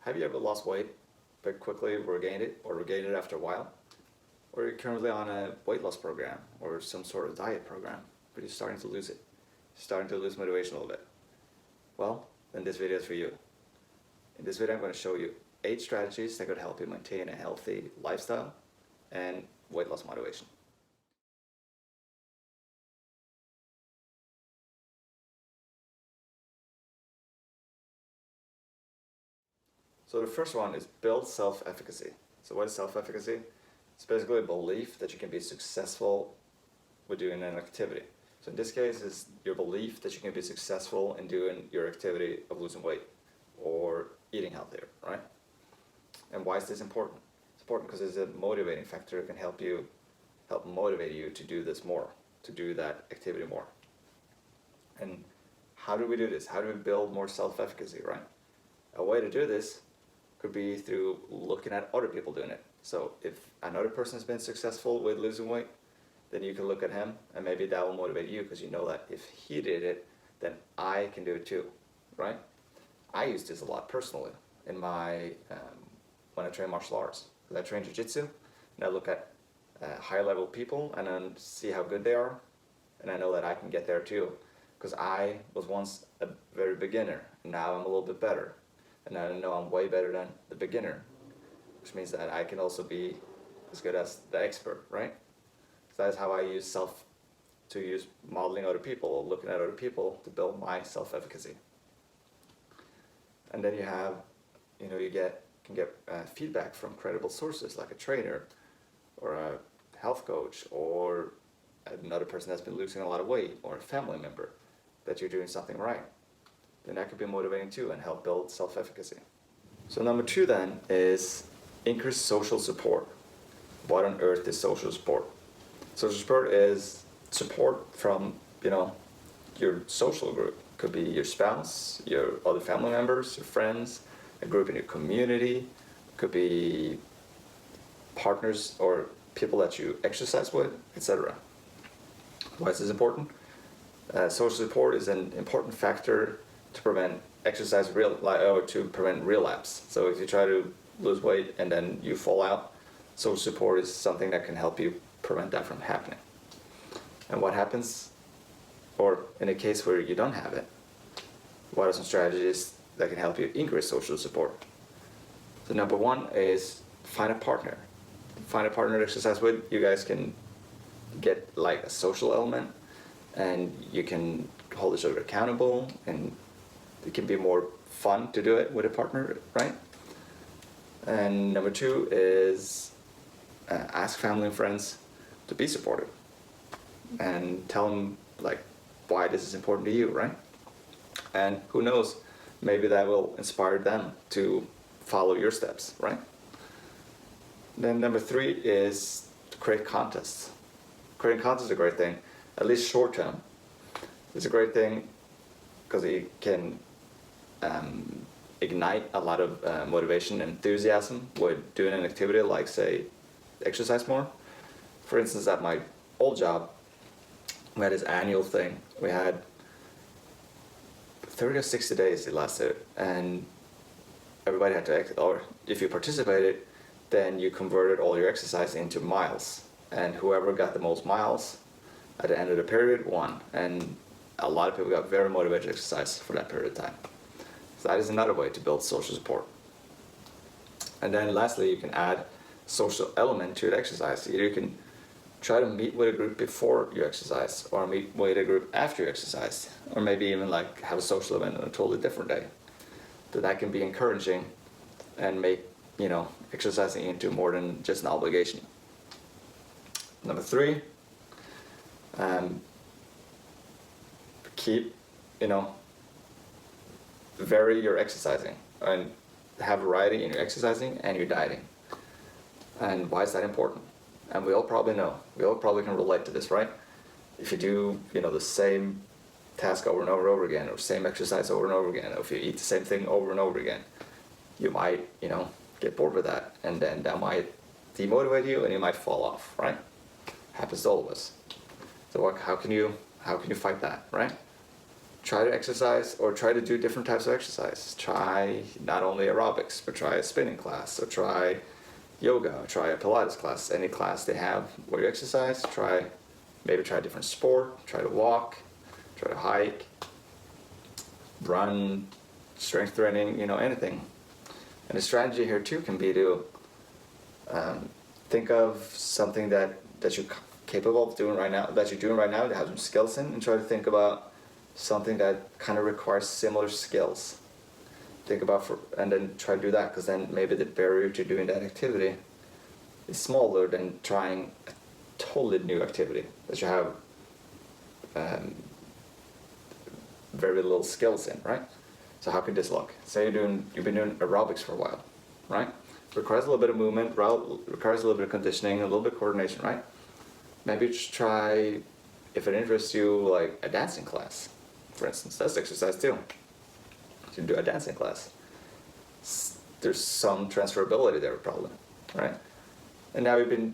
Have you ever lost weight but quickly regained it or regained it after a while? Or you're currently on a weight loss program or some sort of diet program, but you're starting to lose it. You're starting to lose motivation a little bit. Well, then this video is for you. In this video I'm going to show you 8 strategies that could help you maintain a healthy lifestyle and weight loss motivation. So the first one is build self-efficacy. So what is self-efficacy? It's basically a belief that you can be successful with doing an activity. So in this case, it's your belief that you can be successful in doing your activity of losing weight or eating healthier, right? And why is this important? It's important because it's a motivating factor that can help motivate you to do this more, to do that activity more. And how do we do this? How do we build more self-efficacy, right? A way to do this could be through looking at other people doing it. So if another person has been successful with losing weight, then you can look at him and maybe that will motivate you because you know that if he did it, then I can do it too, right? I use this a lot personally in my, when I train martial arts. Because I train jiu-jitsu and I look at high level people and then see how good they are. And I know that I can get there too. Because I was once a very beginner and now I'm a little bit better. And I know I'm way better than the beginner, which means that I can also be as good as the expert, right? So that's how I use modeling other people, or looking at other people to build my self-efficacy. And then you can get feedback from credible sources like a trainer or a health coach or another person that's been losing a lot of weight or a family member that you're doing something right. Then that could be motivating too and help build self-efficacy. So number 2 then is increase social support. What on earth is social support? Social support is support from, your social group. Could be your spouse, your other family members, your friends, a group in your community. Could be partners or people that you exercise with, etc. Why is this important? Social support is an important factor to prevent relapse. So if you try to lose weight and then you fall out, social support is something that can help you prevent that from happening. And what happens, or in a case where you don't have it, what are some strategies that can help you increase social support? So number 1 is find a partner. Find a partner to exercise with. You guys can get like a social element and you can hold each other accountable and it can be more fun to do it with a partner, right? And number 2 is ask family and friends to be supportive and tell them like why this is important to you, right? And who knows, maybe that will inspire them to follow your steps, right? Then number 3 is to create contests. Creating contests is a great thing, at least short term. It's a great thing because it can ignite a lot of motivation and enthusiasm with doing an activity like, say, exercise more. For instance, at my old job, we had this annual thing. We had 30 or 60 days it lasted, and everybody had to, or if you participated, then you converted all your exercise into miles. And whoever got the most miles at the end of the period won. And a lot of people got very motivated to exercise for that period of time. So that is another way to build social support. And then lastly, you can add social element to the exercise. Either you can try to meet with a group before you exercise or meet with a group after you exercise, or maybe even like have a social event on a totally different day. So that can be encouraging and make, exercising into more than just an obligation. Number 3, keep, vary your exercising and have variety in your exercising and your dieting. And why is that important? And we all probably know, we all probably can relate to this, right? If you do, the same task over and over again, or same exercise over and over again, or if you eat the same thing over and over again, you might, get bored with that, and then that might demotivate you and you might fall off, right? Happens to all of us. So how can you fight that, right? try to exercise or try to do different types of exercise. Try not only aerobics, but try a spinning class, or try yoga, or try a Pilates class. Any class they have where you exercise, maybe try a different sport, try to walk, try to hike, run, strength training, anything. And the strategy here too can be to think of something that you're capable of doing right now, that you're doing right now, that has some skills in, and try to think about something that kind of requires similar skills. And then try to do that, because then maybe the barrier to doing that activity is smaller than trying a totally new activity that you have very little skills in, right? So how can this look? Say you've been doing aerobics for a while, right? Requires a little bit of movement, requires a little bit of conditioning, a little bit of coordination, right? Maybe just try, if it interests you, like a dancing class, for instance. That's exercise too. You can do a dancing class. There's some transferability there probably, right? And now you've been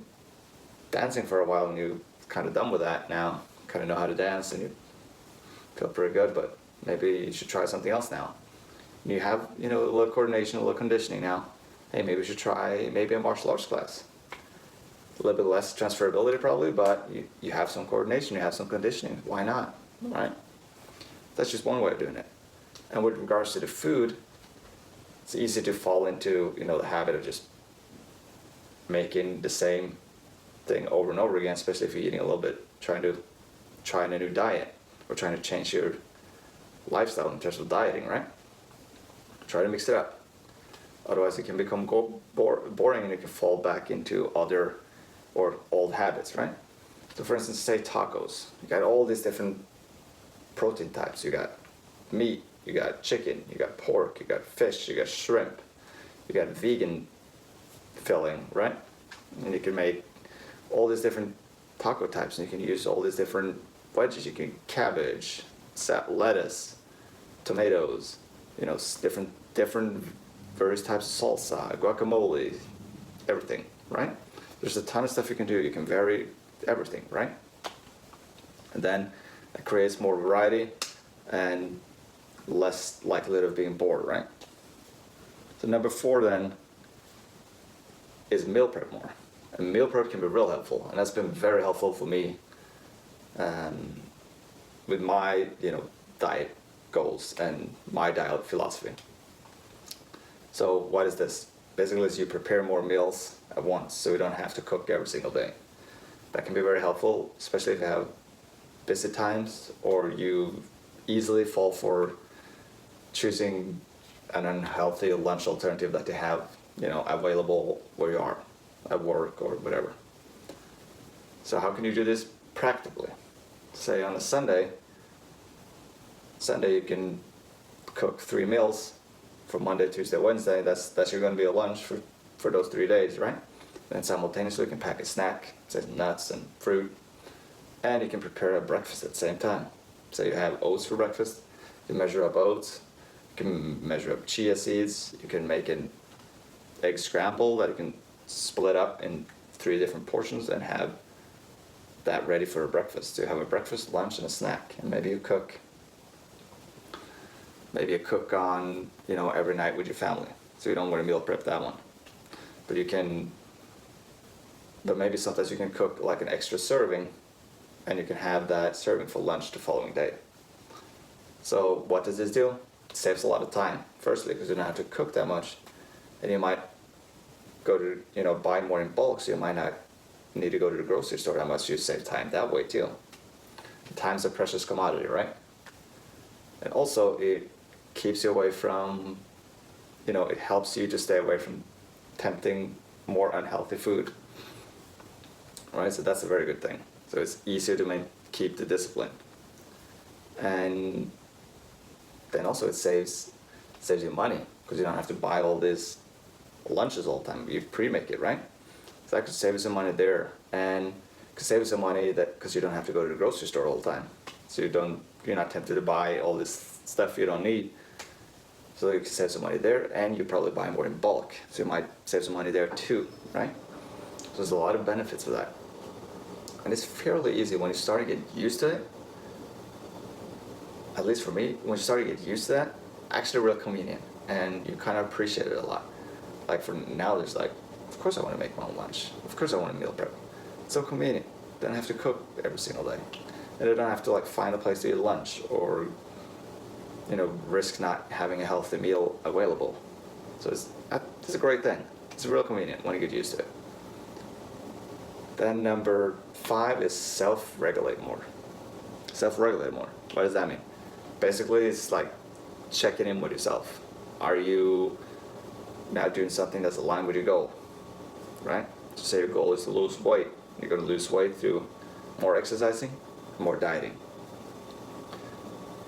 dancing for a while and you're kind of done with that now, kind of know how to dance and you feel pretty good, but maybe you should try something else now. You have, a little coordination, a little conditioning now. Hey, maybe you should try maybe a martial arts class. A little bit less transferability probably, but you have some coordination, you have some conditioning. Why not, right? That's just one way of doing it. And with regards to the food, it's easy to fall into, the habit of just making the same thing over and over again, especially if you're eating a little bit, trying a new diet, or trying to change your lifestyle in terms of dieting, right? Try to mix it up. Otherwise it can become boring and you can fall back into other or old habits, right? So for instance, say tacos. You got all these different protein types. You got meat, you got chicken, you got pork, you got fish, you got shrimp, you got vegan filling, right? And you can make all these different taco types, and you can use all these different veggies. You can cabbage, lettuce, tomatoes, different various types of salsa, guacamole, everything, right? There's a ton of stuff you can do. You can vary everything, right? And then it creates more variety and less likelihood of being bored, right? So number 4 then is meal prep more. And meal prep can be real helpful, and that's been very helpful for me with my diet goals and my diet philosophy. So what is this? Basically, is you prepare more meals at once, so you don't have to cook every single day. That can be very helpful, especially if you have busy times or you easily fall for choosing an unhealthy lunch alternative that they have, available where you are, at work or whatever. So how can you do this practically? Say on a Sunday you can cook 3 meals for Monday, Tuesday, Wednesday. That's going to be a lunch for those 3 days, right? Then simultaneously you can pack a snack, say nuts and fruit, and you can prepare a breakfast at the same time. So you have oats for breakfast, you measure up oats, you can measure up chia seeds, you can make an egg scramble that you can split up in 3 different portions and have that ready for a breakfast. So you have a breakfast, lunch, and a snack, and maybe you cook on, every night with your family. So you don't want to meal prep that one. But maybe sometimes you can cook like an extra serving, and you can have that serving for lunch the following day. So what does this do? It saves a lot of time. Firstly, because you don't have to cook that much, and you might go to, buy more in bulk, so you might not need to go to the grocery store that much. You save time that way too. Time's a precious commodity, right? And also it keeps you away from, it helps you to stay away from tempting more unhealthy food, right? So that's a very good thing. So it's easier to keep the discipline. And then also it saves you money, because you don't have to buy all these lunches all the time. You pre-make it, right? So that could save you some money there, and could save you some money because you don't have to go to the grocery store all the time. So you're not tempted to buy all this stuff you don't need. So you can save some money there, and you probably buy more in bulk. So you might save some money there too, right? So there's a lot of benefits for that. And it's fairly easy when you start to get used to it. at least for me, when you start to get used to that, actually real convenient, and you kind of appreciate it a lot. Like for now, there's like, of course I want to make my own lunch. Of course I want to meal prep. It's so convenient. Don't have to cook every single day, and I don't have to like find a place to eat lunch or, risk not having a healthy meal available. So it's a great thing. It's real convenient when you get used to it. Then number 5 is self-regulate more. Self-regulate more. What does that mean? Basically, it's like checking in with yourself. Are you now doing something that's aligned with your goal, right? So say your goal is to lose weight. You're going to lose weight through more exercising, more dieting.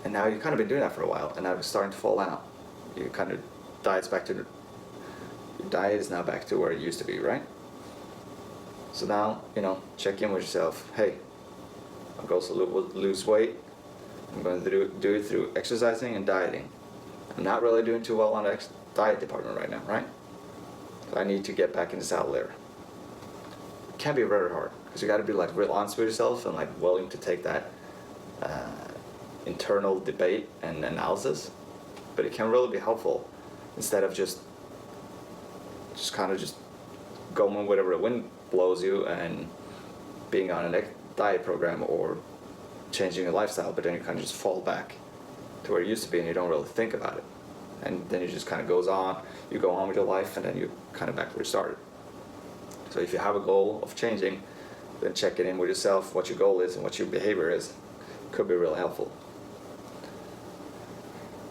And now you've kind of been doing that for a while, and now you're starting to fall out. Your diet is now back to where it used to be, right? So now, check in with yourself. Hey, my goal is to lose weight. I'm going to do it through exercising and dieting. I'm not really doing too well on the diet department right now, right? So I need to get back in the saddle there. It can be very hard because you got to be like real honest with yourself and like willing to take that internal debate and analysis. But it can really be helpful instead of just kind of just going wherever the wind blows you and being on a diet program or changing your lifestyle, but then you kind of just fall back to where it used to be and you don't really think about it. And then it just kind of goes on, you go on with your life, and then you're kind of back where you started. So if you have a goal of changing, then checking in with yourself, what your goal is and what your behavior is, could be really helpful.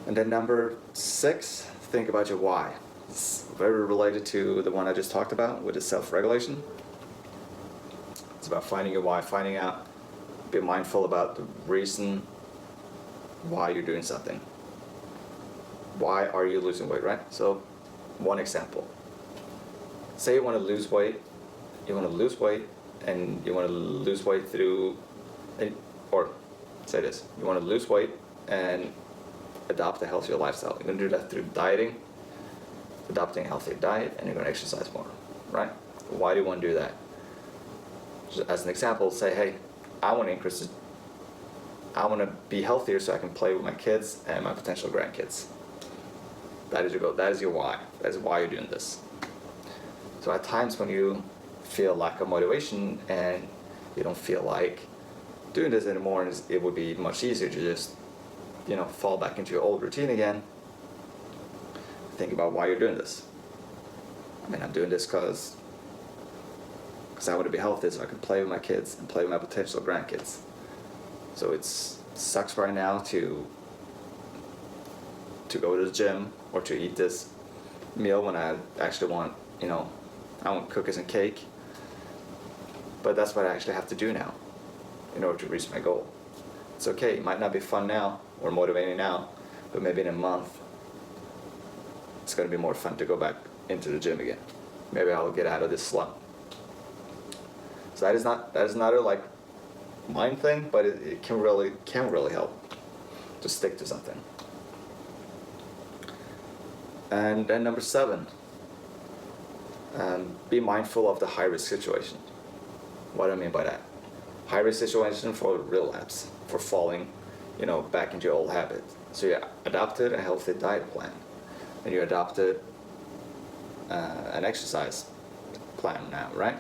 And then number 6, think about your why. It's very related to the one I just talked about with the self-regulation. It's about finding your why, finding out, be mindful about the reason why you're doing something. Why are you losing weight, right? So, one example. Say you want to lose weight, and you want to lose weight through, or say this, you want to lose weight and adopt a healthier lifestyle. You're going to do that through dieting, adopting a healthier diet, and you're going to exercise more, right? Why do you want to do that? Just as an example, say, hey, I want to be healthier so I can play with my kids and my potential grandkids. That is your goal. That is your why. That is why you're doing this. So at times when you feel lack of motivation and you don't feel like doing this anymore, it would be much easier to just, fall back into your old routine again. Think about why you're doing this. I'm doing this because I want to be healthy so I can play with my kids and play with my potential grandkids. So it sucks right now to go to the gym or to eat this meal when I actually want, I want cookies and cake. But that's what I actually have to do now in order to reach my goal. It's okay, it might not be fun now or motivating now, but maybe in a month it's going to be more fun to go back into the gym again. Maybe I'll get out of this slump. So that is not a like mind thing, but it can really help to stick to something. And then number 7, be mindful of the high risk situation. What do I mean by that? High risk situation for relapse, for falling, back into your old habit. So you adopted a healthy diet plan, and you adopted an exercise plan now, right?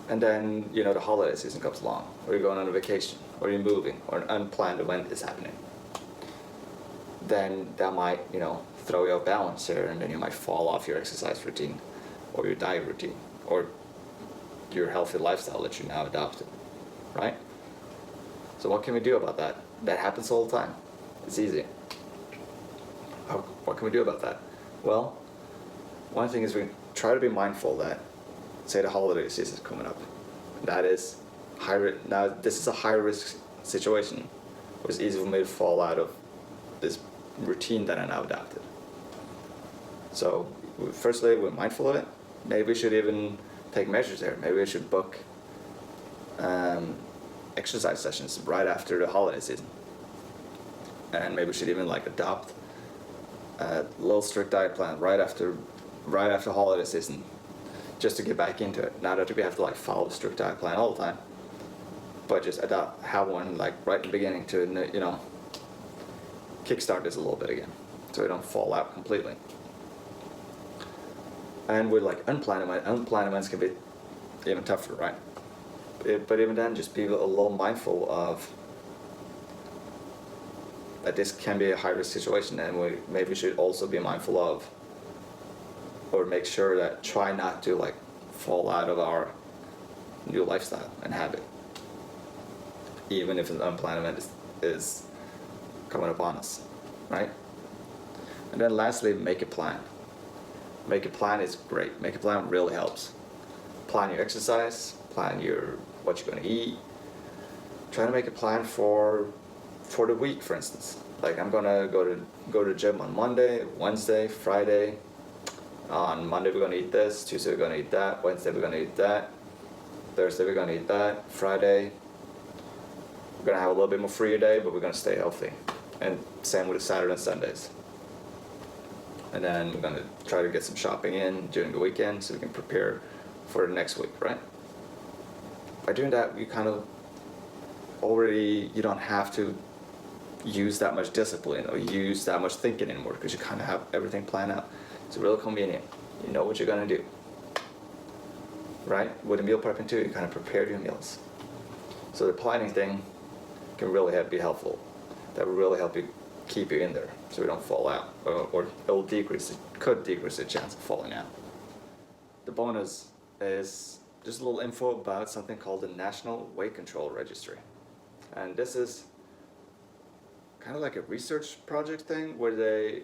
And then, the holiday season comes along, or you're going on a vacation, or you're moving, or an unplanned event is happening. Then that might, throw you off balance here, and then you might fall off your exercise routine, or your diet routine, or your healthy lifestyle that you now adopted, right? So what can we do about that? That happens all the time. It's easy. What can we do about that? Well, one thing is we try to be mindful that, say the holiday season is coming up. That is now this is a high risk situation. It was easy for me to fall out of this routine that I now adopted. So firstly, we're mindful of it. Maybe we should even take measures there. Maybe we should book exercise sessions right after the holiday season. And maybe we should even adopt a little strict diet plan right after holiday season, just to get back into it. Not that we have to follow a strict diet plan all the time, but just have one right in the beginning to kickstart this a little bit again, so we don't fall out completely. And with like unplanned events can be even tougher, right? But even then, just be a little mindful of that this can be a high-risk situation, and we maybe should also be mindful of, or make sure that try not to like fall out of our new lifestyle and habit, even if an unplanned event is coming upon us, right? And then lastly, make a plan. Make a plan is great. Make a plan really helps. Plan your exercise, plan what you're going to eat. Try to make a plan for the week, for instance. Like, I'm gonna go to the gym on Monday, Wednesday, Friday. On Monday we're gonna eat this, Tuesday we're gonna eat that, Wednesday we're gonna eat that, Thursday we're gonna eat that, Friday we're gonna have a little bit more free day, but we're gonna stay healthy. And same with the Saturday and Sundays. And then we're gonna try to get some shopping in during the weekend so we can prepare for the next week, right? By doing that, you kind of you don't have to use that much discipline or use that much thinking anymore, because you kind of have everything planned out. It's really convenient. You know what you're gonna do, right? With the meal prepping too, you kind of prepare your meals. So the planning thing can really be helpful. That will really help you keep you in there, so we don't fall out, or it could decrease the chance of falling out. The bonus is just a little info about something called the National Weight Control Registry, and this is kind of like a research project thing where they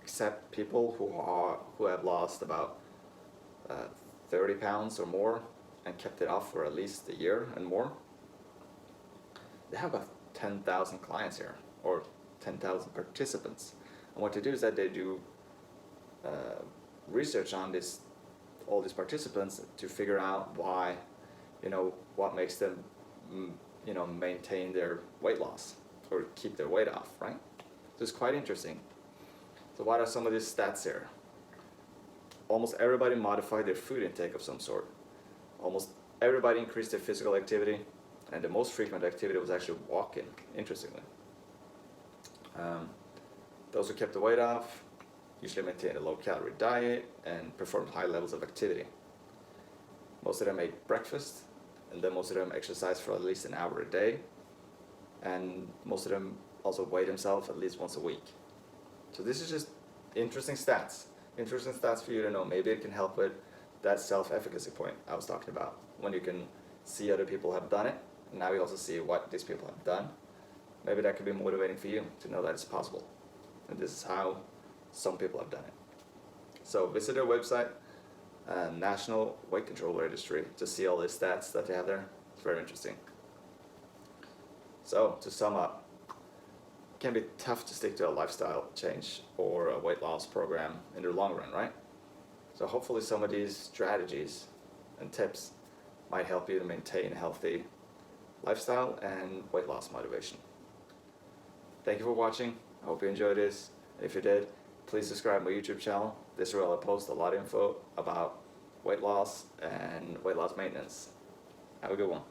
accept people who have lost about 30 pounds or more and kept it off for at least a year and more. They have about 10,000 clients here, or 10,000 participants. And what they do is that they do research on all these participants to figure out why, what makes them, maintain their weight loss or keep their weight off, right? So it's quite interesting. So what are some of these stats here? Almost everybody modified their food intake of some sort. Almost everybody increased their physical activity, and the most frequent activity was actually walking, interestingly. Those who kept the weight off usually maintained a low-calorie diet and performed high levels of activity. Most of them ate breakfast, and then most of them exercised for at least an hour a day, and most of them also weighed themselves at least once a week. So this is just interesting stats for you to know. Maybe it can help with that self-efficacy point I was talking about, when you can see other people have done it, and now you also see what these people have done. Maybe that could be motivating for you to know that it's possible, and this is how some people have done it. So visit their website, National Weight Control Registry, to see all the stats that they have there. It's very interesting. So to sum up, it can be tough to stick to a lifestyle change or a weight loss program in the long run, right? So hopefully some of these strategies and tips might help you to maintain a healthy lifestyle and weight loss motivation. Thank you for watching. I hope you enjoyed this. If you did, please subscribe to my YouTube channel. This is where I post a lot of info about weight loss and weight loss maintenance. Have a good one.